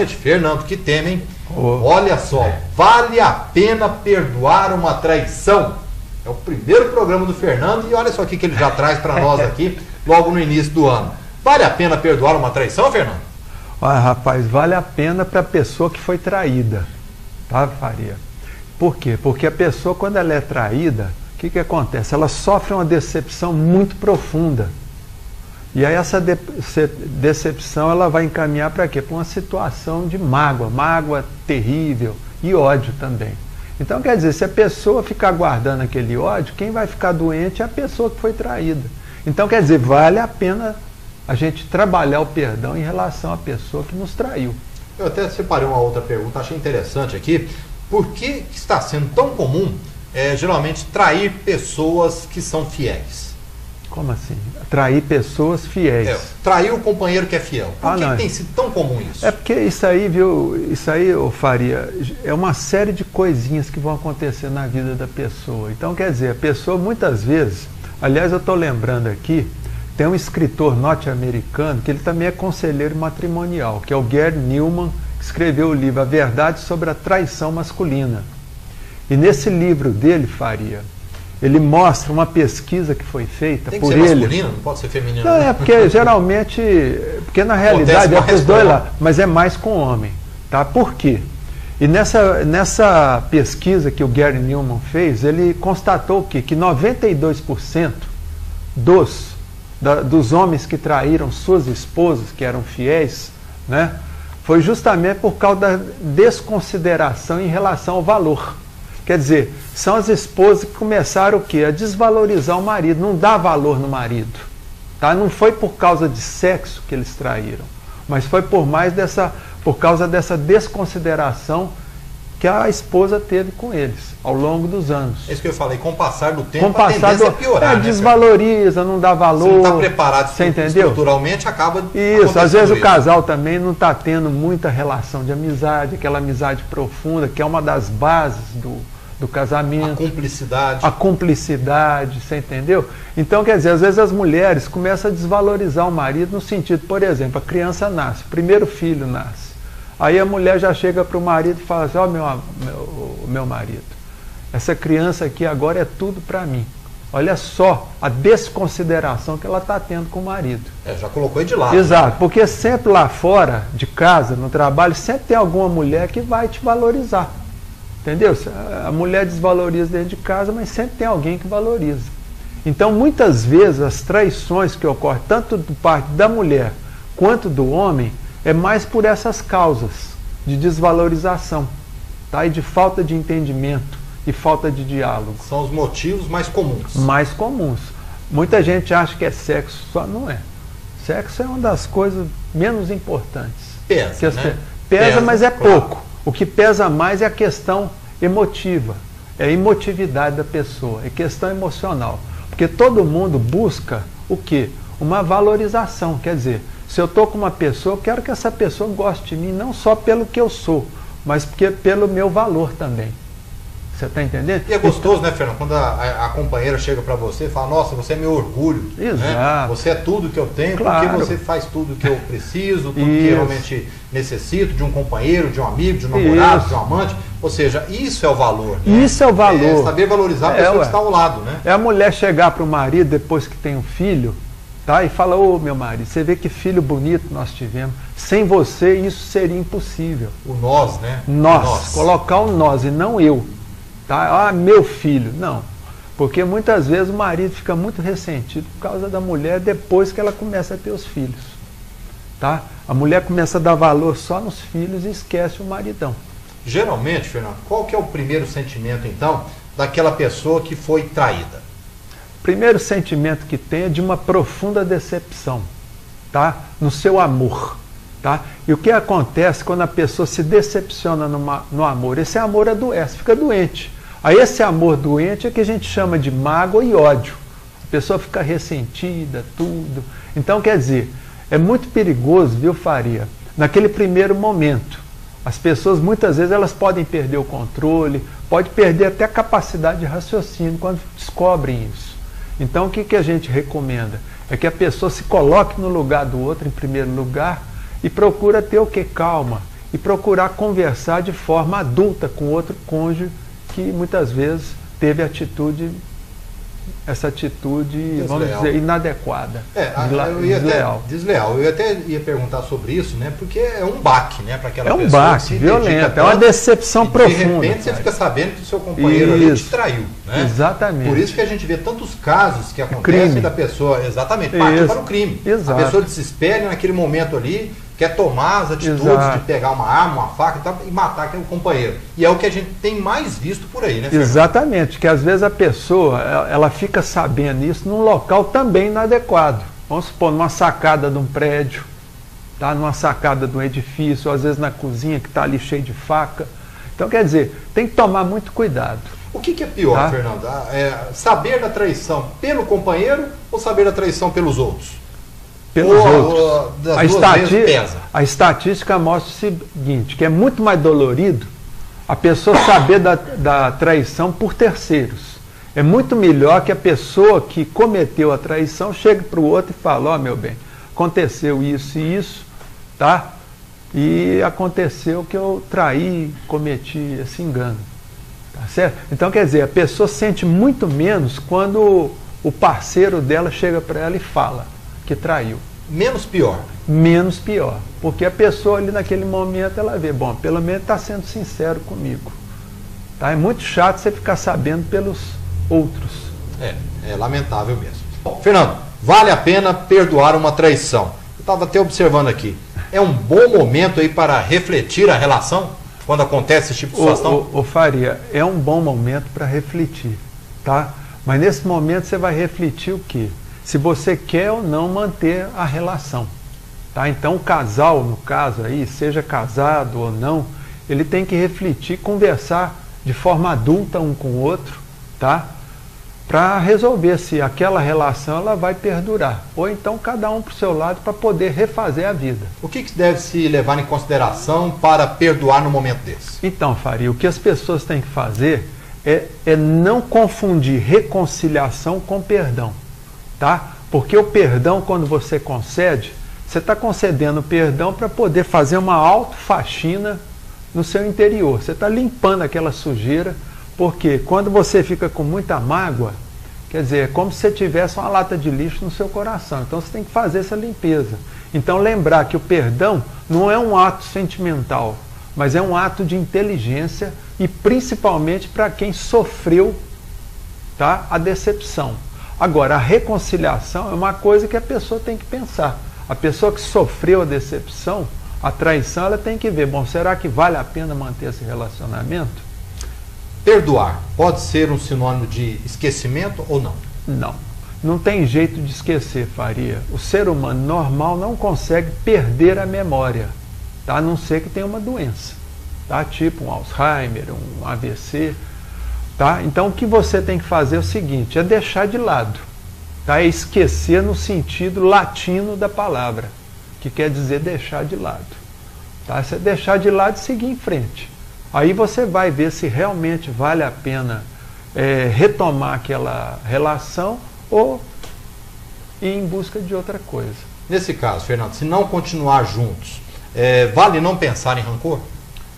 Fernando, que tema, hein? Oh. Olha só, vale a pena perdoar uma traição? É o primeiro programa do Fernando e olha só o que ele já traz para nós aqui, logo no início do ano. Vale a pena perdoar uma traição, Fernando? Olha, rapaz, vale a pena para a pessoa que foi traída, tá, Faria? Por quê? Porque a pessoa, quando ela é traída, o que acontece? Ela sofre uma decepção muito profunda. E aí essa decepção ela vai encaminhar para quê? Para uma situação de mágoa terrível e ódio também. Então quer dizer, se a pessoa ficar guardando aquele ódio, quem vai ficar doente é a pessoa que foi traída. Então quer dizer, vale a pena a gente trabalhar o perdão em relação à pessoa que nos traiu. Eu até separei uma outra pergunta, achei interessante aqui. Por que está sendo tão comum, geralmente, trair pessoas que são fiéis? Como assim? Trair pessoas fiéis. Trair o companheiro que é fiel. Por que tem sido tão comum isso? É porque isso aí, viu, eu faria, é uma série de coisinhas que vão acontecer na vida da pessoa. Então, quer dizer, a pessoa muitas vezes, aliás, eu estou lembrando aqui, tem um escritor norte-americano que ele também é conselheiro matrimonial, que é o Gary Newman, que escreveu o livro A Verdade sobre a Traição Masculina. E nesse livro dele, Faria, ele mostra uma pesquisa que foi feita por ele. Tem que ser masculino, não pode ser feminino. Não, é porque geralmente, porque na realidade é os dois lá, mas é mais com homem, tá? Por quê? E nessa pesquisa que o Gary Newman fez, ele constatou que 92% dos homens que traíram suas esposas, que eram fiéis, né, foi justamente por causa da desconsideração em relação ao valor. Quer dizer, são as esposas que começaram o quê? A desvalorizar o marido, não dá valor no marido. Tá? Não foi por causa de sexo que eles traíram, mas foi por causa dessa desconsideração que a esposa teve com eles ao longo dos anos. É isso que eu falei, com o passar do tempo a tendência é piorar. Desvaloriza, não dá valor. Você não está preparado estruturalmente, acaba isso, às vezes o casal também não está tendo muita relação de amizade, aquela amizade profunda, que é uma das bases do casamento. A cumplicidade, você entendeu? Então, quer dizer, às vezes as mulheres começam a desvalorizar o marido no sentido, por exemplo, a criança nasce, o primeiro filho nasce. Aí a mulher já chega para o marido e fala assim, meu marido, essa criança aqui agora é tudo para mim. Olha só a desconsideração que ela está tendo com o marido. Já colocou ele de lado. Exato, porque sempre lá fora de casa, no trabalho, sempre tem alguma mulher que vai te valorizar. Entendeu? A mulher desvaloriza dentro de casa, mas sempre tem alguém que valoriza. Então, muitas vezes, as traições que ocorrem, tanto do parte da mulher quanto do homem, é mais por essas causas de desvalorização, tá? E de falta de entendimento e falta de diálogo. São os motivos mais comuns. Mais comuns. Muita gente acha que é sexo, só não é. Sexo é uma das coisas menos importantes. Pesa, né? Pesa, mas é pouco. O que pesa mais é a questão emotiva, é a emotividade da pessoa, é questão emocional. Porque todo mundo busca o quê? Uma valorização. Quer dizer, se eu estou com uma pessoa, eu quero que essa pessoa goste de mim, não só pelo que eu sou, mas pelo meu valor também. Você está entendendo? E é gostoso, né, Fernando? Quando a companheira chega para você e fala, nossa, você é meu orgulho. Exato. Né? Você é tudo que eu tenho, claro. Porque você faz tudo que eu preciso, tudo que eu realmente necessito, de um companheiro, de um amigo, de um namorado, de um amante. Ou seja, isso é o valor. Né? Isso é o valor. É saber valorizar a pessoa que está ao lado. Né? É a mulher chegar para o marido, depois que tem um filho, tá? E fala, meu marido, você vê que filho bonito nós tivemos. Sem você, isso seria impossível. O nós, né? Nós. Colocar o nós e não eu. Tá? Meu filho. Não. Porque muitas vezes o marido fica muito ressentido por causa da mulher depois que ela começa a ter os filhos. Tá? A mulher começa a dar valor só nos filhos e esquece o maridão. Geralmente, Fernando, qual que é o primeiro sentimento, então, daquela pessoa que foi traída? O primeiro sentimento que tem é de uma profunda decepção, tá? No seu amor. Tá? E o que acontece quando a pessoa se decepciona no amor? Esse amor adoece, fica doente. Aí esse amor doente é que a gente chama de mágoa e ódio. A pessoa fica ressentida, tudo. Então, quer dizer, é muito perigoso, viu, Faria? Naquele primeiro momento, as pessoas muitas vezes elas podem perder o controle, pode perder até a capacidade de raciocínio quando descobrem isso. Então, o que a gente recomenda? É que a pessoa se coloque no lugar do outro em primeiro lugar e procura ter o quê? Calma e procurar conversar de forma adulta com outro cônjuge que muitas vezes teve essa atitude, desleal, vamos dizer, inadequada. Desleal. Eu até ia perguntar sobre isso, né? Porque é um baque, né? Para aquela pessoa. É um baque violento, é uma decepção profunda. De repente você fica sabendo que o seu companheiro ali te traiu, né? Exatamente. Por isso que a gente vê tantos casos que acontecem da pessoa, exatamente, partir para o crime. Exato. A pessoa desespera e naquele momento ali quer tomar as atitudes de pegar uma arma, uma faca e matar aquele companheiro. E é o que a gente tem mais visto por aí, né, Fernando? Exatamente, que às vezes a pessoa, ela fica sabendo isso num local também inadequado. Vamos supor, numa sacada de um prédio, tá? Numa sacada de um edifício, ou às vezes na cozinha que está ali cheio de faca. Então, quer dizer, tem que tomar muito cuidado. O que é pior, Fernando? Saber da traição pelo companheiro ou saber da traição pelos outros? Pelos outros. A estatística mostra o seguinte, que é muito mais dolorido a pessoa saber da traição por terceiros. É muito melhor que a pessoa que cometeu a traição chegue para o outro e fale, ó, meu bem, aconteceu isso e isso, tá? E aconteceu que eu traí, cometi esse engano. Tá certo? Então, quer dizer, a pessoa sente muito menos quando o parceiro dela chega para ela e fala que traiu. Menos pior. Menos pior. Porque a pessoa ali naquele momento ela vê, bom, pelo menos está sendo sincero comigo. Tá? É muito chato você ficar sabendo pelos outros. É lamentável mesmo. Bom, Fernando, vale a pena perdoar uma traição? Eu estava até observando aqui. É um bom momento aí para refletir a relação quando acontece esse tipo de situação? Ô Faria, é um bom momento para refletir, tá? Mas nesse momento você vai refletir o quê? Se você quer ou não manter a relação. Tá? Então o casal, no caso aí, seja casado ou não, ele tem que refletir, conversar de forma adulta um com o outro, tá? Para resolver se aquela relação ela vai perdurar. Ou então cada um para o seu lado para poder refazer a vida. O que deve se levar em consideração para perdoar no momento desse? Então, Faria, o que as pessoas têm que fazer é não confundir reconciliação com perdão. Tá? Porque o perdão, quando você concede, você está concedendo perdão para poder fazer uma autofaxina no seu interior. Você está limpando aquela sujeira, porque quando você fica com muita mágoa, quer dizer, é como se você tivesse uma lata de lixo no seu coração. Então você tem que fazer essa limpeza. Então lembrar que o perdão não é um ato sentimental, mas é um ato de inteligência e principalmente para quem sofreu, tá, a decepção. Agora, a reconciliação é uma coisa que a pessoa tem que pensar. A pessoa que sofreu a decepção, a traição, ela tem que ver, bom, será que vale a pena manter esse relacionamento? Perdoar pode ser um sinônimo de esquecimento ou não? Não. Não tem jeito de esquecer, Faria. O ser humano normal não consegue perder a memória, tá? A não ser que tenha uma doença, tá? Tipo um Alzheimer, um AVC. Tá? Então o que você tem que fazer é o seguinte, é deixar de lado, tá? É esquecer no sentido latino da palavra, que quer dizer deixar de lado. Tá? Você deixar de lado e seguir em frente. Aí você vai ver se realmente vale a pena retomar aquela relação ou ir em busca de outra coisa. Nesse caso, Fernando, se não continuar juntos, vale não pensar em rancor?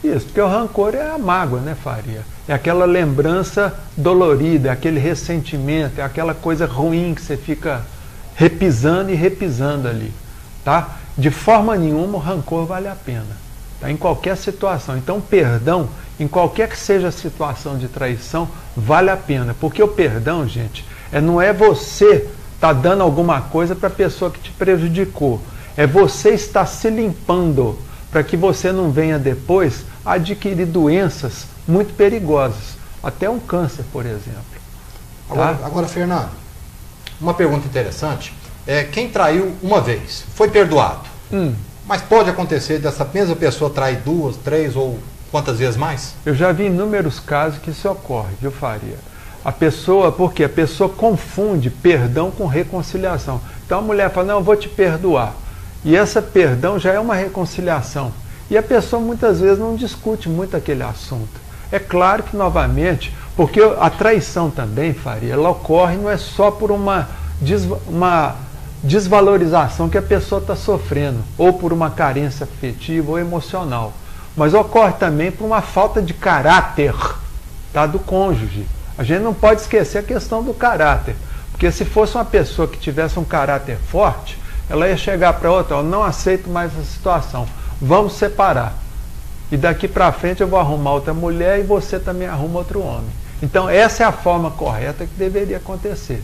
Isso, porque o rancor é a mágoa, né, Faria? É aquela lembrança dolorida, é aquele ressentimento, é aquela coisa ruim que você fica repisando e repisando ali, tá? De forma nenhuma o rancor vale a pena, tá? Em qualquer situação. Então, perdão, em qualquer que seja a situação de traição, vale a pena. Porque o perdão, gente, não é você estar dando alguma coisa para a pessoa que te prejudicou. É você estar se limpando para que você não venha depois adquirir doenças muito perigosas, até um câncer, por exemplo. Tá? Agora, Fernando, uma pergunta interessante. Quem traiu uma vez, foi perdoado, mas pode acontecer dessa mesma pessoa trair 2, 3 ou quantas vezes mais? Eu já vi inúmeros casos que isso ocorre, viu, Faria? A pessoa, porque a pessoa confunde perdão com reconciliação. Então a mulher fala, não, eu vou te perdoar. E essa perdão já é uma reconciliação. E a pessoa muitas vezes não discute muito aquele assunto. É claro que, novamente, porque a traição também, Faria, ela ocorre não é só por uma desvalorização que a pessoa está sofrendo, ou por uma carência afetiva ou emocional. mas ocorre também por uma falta de caráter, tá, do cônjuge. A gente não pode esquecer a questão do caráter, porque se fosse uma pessoa que tivesse um caráter forte, ela ia chegar para outra: eu não aceito mais essa situação, vamos separar. E daqui para frente eu vou arrumar outra mulher e você também arruma outro homem. Então essa é a forma correta que deveria acontecer,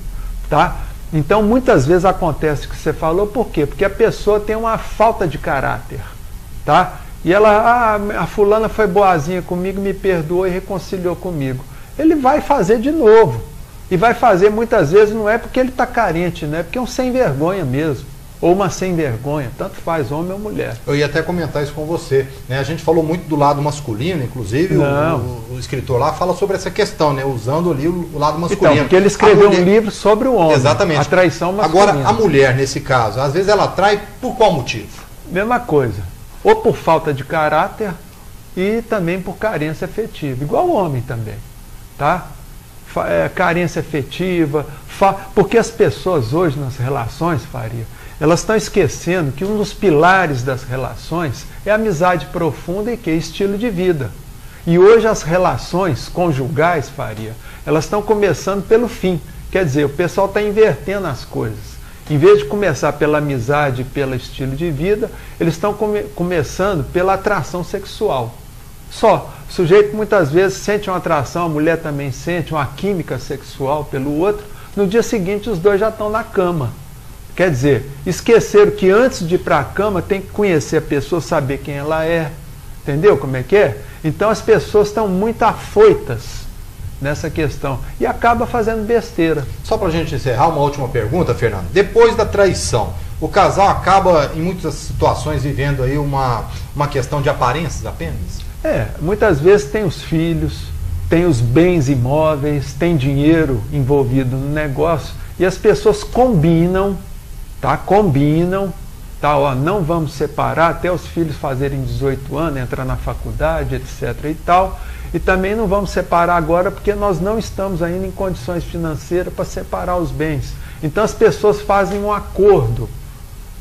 tá? Então muitas vezes acontece o que você falou, por quê? Porque a pessoa tem uma falta de caráter, tá? E ela, a fulana foi boazinha comigo, me perdoou e reconciliou comigo. Ele vai fazer de novo. E vai fazer muitas vezes, não é porque ele está carente, não é porque é um sem vergonha mesmo. Ou uma sem vergonha, tanto faz homem ou mulher. Eu ia até comentar isso com você, né? A gente falou muito do lado masculino, inclusive o escritor lá fala sobre essa questão, né? Usando ali o lado masculino. Então, porque ele escreveu um livro sobre o homem. Exatamente. A traição masculina. Agora, a mulher, nesse caso, às vezes ela trai por qual motivo? Mesma coisa. Ou por falta de caráter e também por carência afetiva. Igual o homem também, tá? Carência afetiva, porque as pessoas hoje nas relações, Faria, elas estão esquecendo que um dos pilares das relações é a amizade profunda e que é estilo de vida. E hoje as relações conjugais, Faria, elas estão começando pelo fim. Quer dizer, o pessoal está invertendo as coisas. Em vez de começar pela amizade e pelo estilo de vida, eles estão começando pela atração sexual. Só. O sujeito muitas vezes sente uma atração, a mulher também sente uma química sexual pelo outro, no dia seguinte os dois já estão na cama. Quer dizer, esqueceram que antes de ir para a cama tem que conhecer a pessoa, saber quem ela é. Entendeu como é que é? Então as pessoas estão muito afoitas nessa questão e acaba fazendo besteira. Só para a gente encerrar, uma última pergunta, Fernando. Depois da traição, o casal acaba em muitas situações vivendo aí uma questão de aparências apenas? Muitas vezes tem os filhos, tem os bens imóveis, tem dinheiro envolvido no negócio e as pessoas combinam, tá? Ó, não vamos separar até os filhos fazerem 18 anos, entrar na faculdade, etc. e tal. E também não vamos separar agora porque nós não estamos ainda em condições financeiras para separar os bens. Então as pessoas fazem um acordo,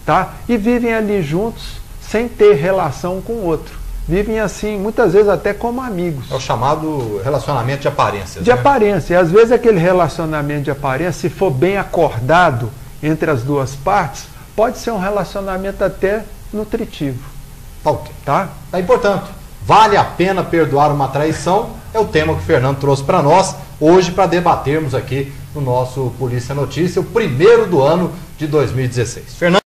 tá? E vivem ali juntos sem ter relação com o outro. Vivem assim, muitas vezes até como amigos. É o chamado relacionamento de aparências. De aparência. E às vezes aquele relacionamento de aparência, se for bem acordado entre as duas partes, pode ser um relacionamento até nutritivo. Ok. Tá? Daí, portanto, vale a pena perdoar uma traição? É o tema que o Fernando trouxe para nós hoje para debatermos aqui no nosso Polícia Notícia, o primeiro do ano de 2016. Fernando.